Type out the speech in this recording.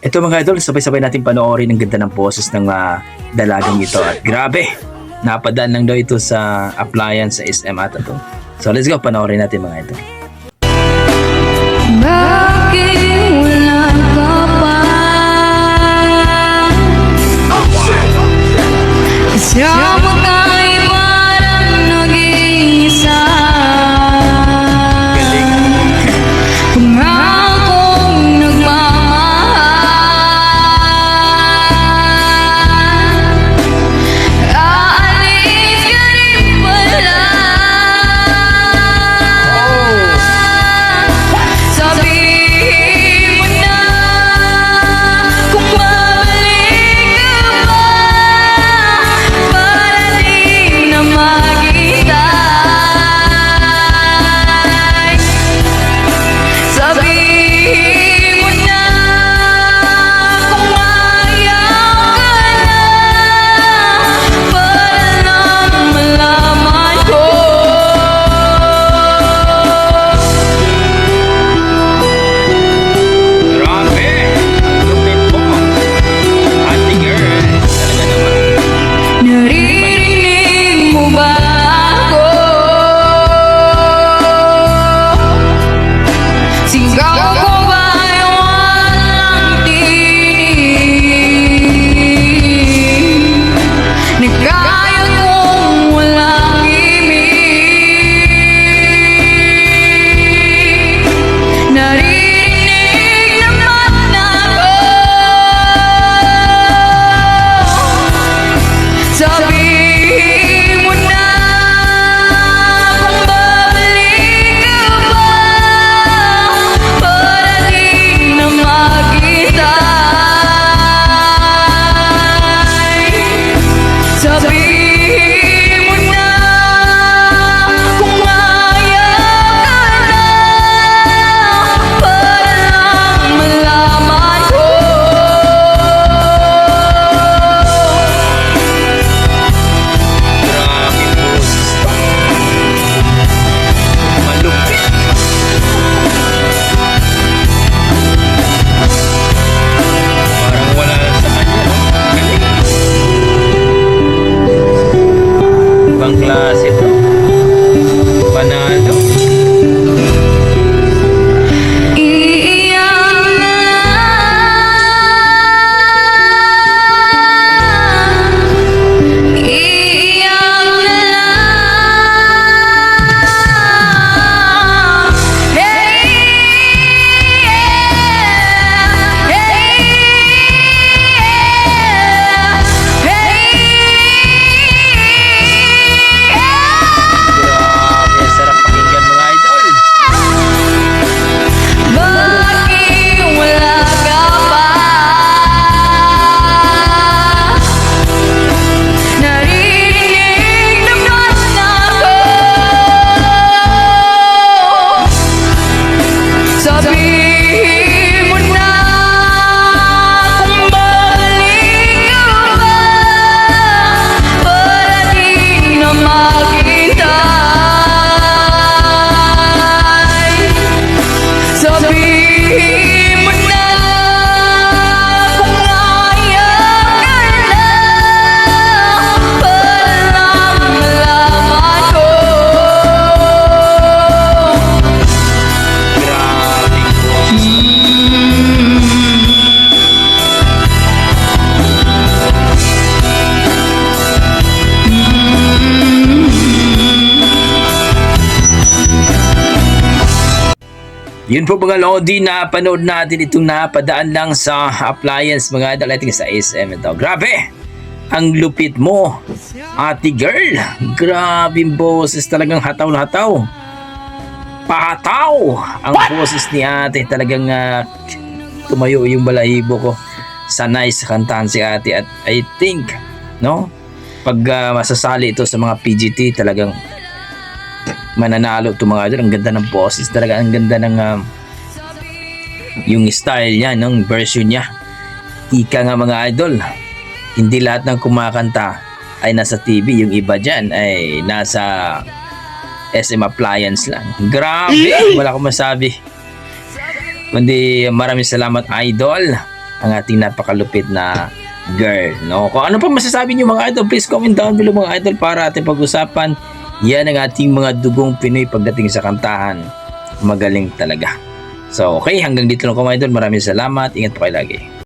Ito mga idol, sabay-sabay natin panoorin ang ganda ng boses ng dalagang ito. At grabe, napadaan lang daw ito sa appliance sa SM ata to. So let's go, panoorin natin mga idol. Bakit wala ka pa? Kasama ka'y parang nag-iisa. Pangakong nagmamahal, aalis ka rin pala. Sabihin mo na kung babalik ka ba, para di na maghintay. Sabihin mo na kung ayaw ka na, para lang malaman ko. Grabe, lupit mo. Ate girl, talaga naman. Naririnig mo ba ako? Sigaw ko ba'y walang tinig? Nagkayat kong walang imig. Naririnig naman ako. Sabihin mo na kung babalik ka ba, para di na maghintay. Sabihin mo na kung ayaw ka na, para lang malaman ko. Grabe boses pa. Malupit. Parang wala lang sa kanya, no? Galing. Ibang klase to. Panalo. Iiyak na lang, iiyak na lang. Hey, yeah, hey, Grabe, sarap pakinggan mga idol. bakit wala ka pa? Naririnig naman ako. Sabihin mo na kung babalik ka ba, para di na maghintay. Sabihin mo na kung ayaw ka na, para lang malaman ko. Grabe boses. Yun po mga Lodi, na panood natin itong napadaan lang sa appliance mga idol. I think sa SM ito. Grabe! Ang lupit mo, ate girl. Grabe boses, talagang hataw na hataw. Pahataw! Ang boses ni ate, talagang tumayo yung balahibo ko. Sanay sa kantahan si ate, at I think, no? Pag masasali ito sa mga PGT, talagang mananalo ito mga idol. Ang ganda ng boses talaga, ang ganda ng yung style niya, ng version niya. Ika nga mga idol, hindi lahat ng kumakanta ay nasa TV, yung iba dyan ay nasa SM appliance lang. Grabe, wala akong masabi. Kundi maraming salamat idol. ang ating napakalupit na girl, no? Kung ano pa masasabi niyo mga idol, please comment down below mga idol para ating pag-usapan. Yan ang ating mga dugong Pinoy pagdating sa kantahan. Magaling talaga. So, okay, hanggang dito lang ko mga idol. Maraming salamat. Ingat po kayo lagi.